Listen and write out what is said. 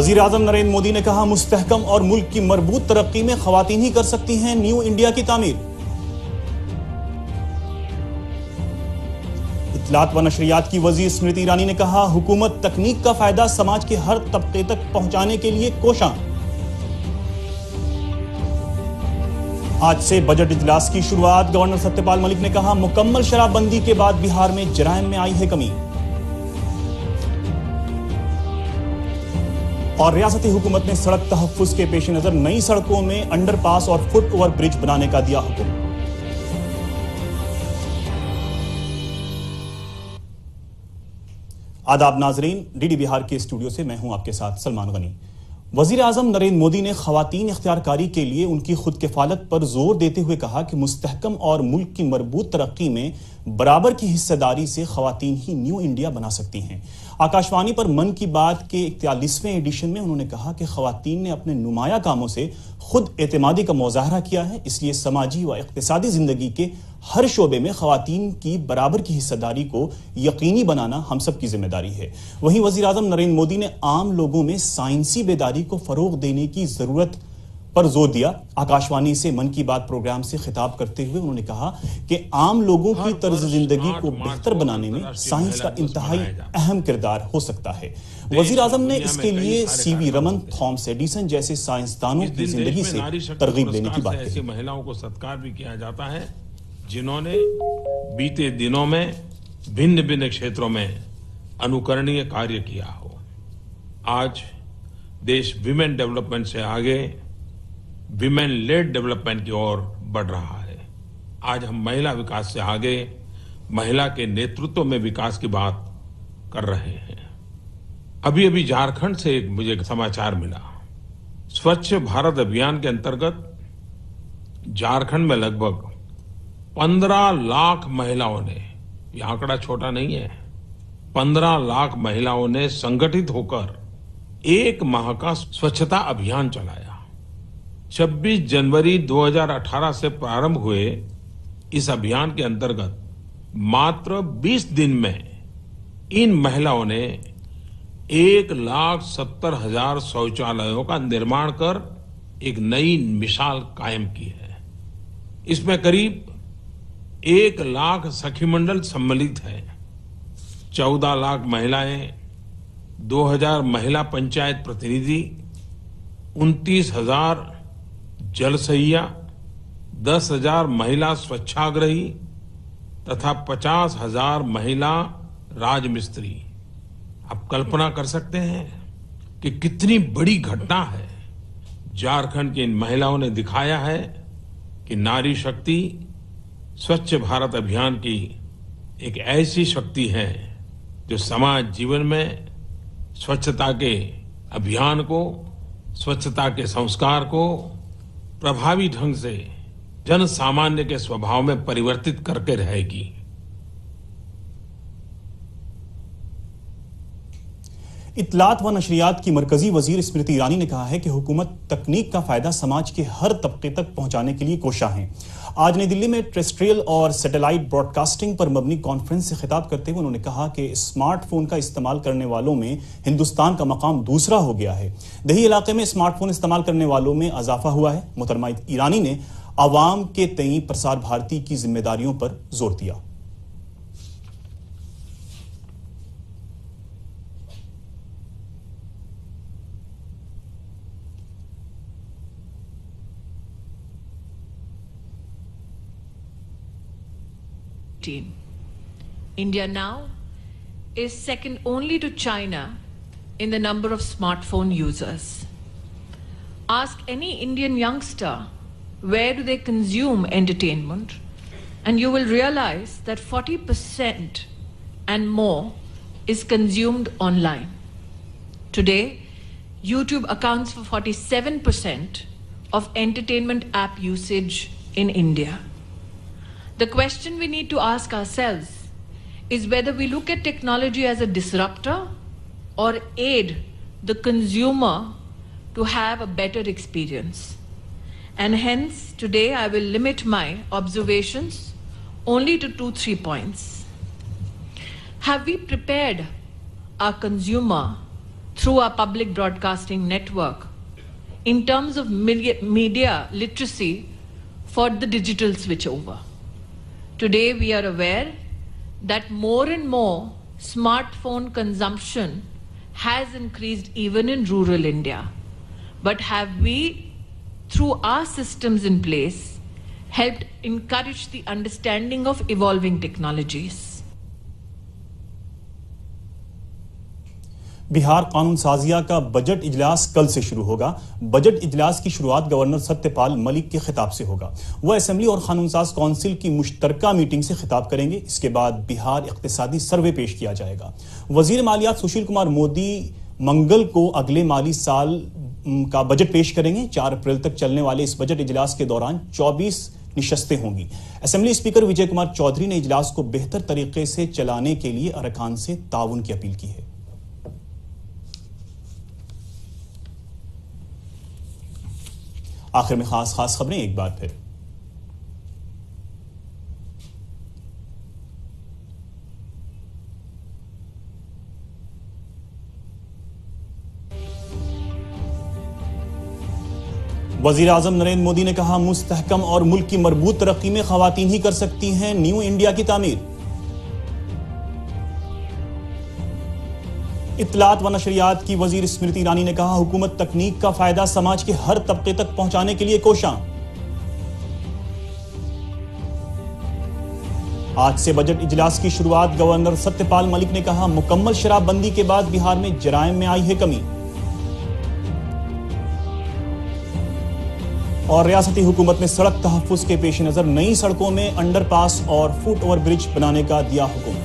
वजीर आजम नरेंद्र मोदी ने कहा, मुस्तहकम और मुल्क की मजबूत तरक्की में खवातीन ही कर सकती हैं न्यू इंडिया की तामीर। इत्तलात व नशरियात की वजीर स्मृति ईरानी ने कहा, हुकूमत तकनीक का फायदा समाज के हर तबके तक पहुंचाने के लिए कोशां। आज से बजट इजलास की शुरुआत। गवर्नर सत्यपाल मलिक ने कहा, मुकम्मल शराबबंदी के बाद बिहार में जराइम में आई है कमी। और रियासती हुकूमत ने सड़क तहफ्फुज के पेश नजर नई सड़कों में अंडरपास और फुट ओवर ब्रिज बनाने का दिया हुक्म। आदाब नाजरीन, डीडी बिहार के स्टूडियो से मैं हूं आपके साथ सलमान गनी। वजीर आजम नरेंद्र मोदी ने खवातीन इख्तियारकारी के लिए उनकी खुद किफालत पर जोर देते हुए कहा कि मुस्तहकम और मुल्क की मजबूत तरक्की में बराबर की हिस्सेदारी से खवातीन ही न्यू इंडिया बना सकती हैं। आकाशवाणी पर मन की बात के 41वें एडिशन में उन्होंने कहा कि खवातीन ने अपने नुमाया कामों से खुद एतमादी का मुजाहरा किया है, इसलिए समाजी व इक्तिसादी जिंदगी के हर शोबे में खवातीन की बराबर की हिस्सेदारी को यकीनी बनाना हम सब की जिम्मेदारी है। वहीं वजीर आजम नरेंद्र मोदी ने आम लोगों में साइंसी बेदारी को फरोग देने की जरूरत पर जोर दिया। आकाशवाणी से मन की बात प्रोग्राम से खिताब करते हुए उन्होंने कहा कि आम लोगों की तर्ज जिंदगी को बेहतर बनाने में साइंस का इंतहाई अहम किरदार हो सकता है। वजीर आजम ने इसके लिए सीवी रमन, थॉमस एडिसन जैसे साइंसदानों की जिंदगी से तरगीब लेने की बात कही। महिलाओं को सत्कार भी किया जाता है जिन्होंने बीते दिनों में भिन्न भिन्न क्षेत्रों में अनुकरणीय कार्य किया हो। आज देश विमेन डेवलपमेंट से आगे विमेन लेड डेवलपमेंट की ओर बढ़ रहा है। आज हम महिला विकास से आगे महिला के नेतृत्व में विकास की बात कर रहे हैं। अभी अभी झारखंड से मुझे समाचार मिला, स्वच्छ भारत अभियान के अंतर्गत झारखंड में लगभग 15 लाख महिलाओं ने, यह आंकड़ा छोटा नहीं है, 15 लाख महिलाओं ने संगठित होकर 1 माह का स्वच्छता अभियान चलाया। 26 जनवरी 2018 से प्रारंभ हुए इस अभियान के अंतर्गत मात्र 20 दिन में इन महिलाओं ने 1,70,000 शौचालयों का निर्माण कर एक नई मिसाल कायम की है। इसमें करीब 1 लाख सखी मंडल सम्मिलित हैं, 14 लाख महिलाएं, 2,000 महिला पंचायत प्रतिनिधि, 29,000 जलसहिया, 10,000 महिला स्वच्छाग्रही तथा 50,000 महिला राजमिस्त्री। आप कल्पना कर सकते हैं कि कितनी बड़ी घटना है। झारखंड की इन महिलाओं ने दिखाया है कि नारी शक्ति स्वच्छ भारत अभियान की एक ऐसी शक्ति है जो समाज जीवन में स्वच्छता के अभियान को, स्वच्छता के संस्कार को प्रभावी ढंग से जन सामान्य के स्वभाव में परिवर्तित करके रहेगी। इत्तलात व नशरियात की मरकजी वजीर स्मृति ईरानी ने कहा है कि हुकूमत तकनीक का फायदा समाज के हर तबके तक पहुंचाने के लिए कोशां है। आज नई दिल्ली में टेरेस्ट्रियल और सैटेलाइट ब्रॉडकास्टिंग पर मबनी कॉन्फ्रेंस से खिताब करते हुए उन्होंने कहा कि स्मार्टफोन का इस्तेमाल करने वालों में हिंदुस्तान का मकाम दूसरा हो गया है। दही इलाके में स्मार्टफोन इस्तेमाल करने वालों में इजाफा हुआ है। मोहतरमा ईरानी ने आवाम के तई प्रसार भारती की जिम्मेदारियों पर जोर दिया। India now is second only to China in the number of smartphone users. Ask any Indian youngster where do they consume entertainment, and you will realize that 40% and more is consumed online. Today, YouTube accounts for 47% of entertainment app usage in India. The question we need to ask ourselves is whether we look at technology as a disruptor or aid the consumer to have a better experience. And hence, today I will limit my observations only to 2-3 points. Have we prepared our consumer through our public broadcasting network in terms of media literacy for the digital switchover. Today we are aware that more and more smartphone consumption has increased even in rural India. But have we, through our systems in place, helped encourage the understanding of evolving technologies? Bihar कानून साजिया का budget इजलास कल से शुरू होगा। Budget इजलास की शुरुआत गवर्नर सत्यपाल मलिक के खिताब से होगा। वह असेंबली और कानून साज काउंसिल की मुश्तरका मीटिंग से खिताब करेंगे। इसके बाद बिहार इक्तिसादी सर्वे पेश किया जाएगा। वजीर मालियात सुशील कुमार मोदी मंगल को अगले माली साल का बजट पेश करेंगे। 4 अप्रैल तक चलने वाले इस बजट इजलास के दौरान 24 निशस्तें होंगी। असेंबली स्पीकर विजय कुमार चौधरी ने इजलास को बेहतर तरीके से चलाने के लिए अरकान से ताउन की अपील की है। आखिर में खास खबरें एक बार फिर। वजीर आजम नरेंद्र मोदी ने कहा, मुस्तहकम और मुल्क की मजबूत तरक्की में खवातीन ही कर सकती हैं न्यू इंडिया की तामीर। इत्तलात व नशरियात की वजीर स्मृति ईरानी ने कहा, हुकूमत तकनीक का फायदा समाज के हर तबके तक पहुंचाने के लिए कोशां। आज से बजट इजलास की शुरुआत। गवर्नर सत्यपाल मलिक ने कहा, मुकम्मल शराबबंदी के बाद बिहार में जराइम में आई है कमी। और रियासती हुकूमत ने सड़क तहफ्फुज़ के पेश नजर नई सड़कों में अंडरपास और फुट ओवर ब्रिज बनाने का दिया हुक्म।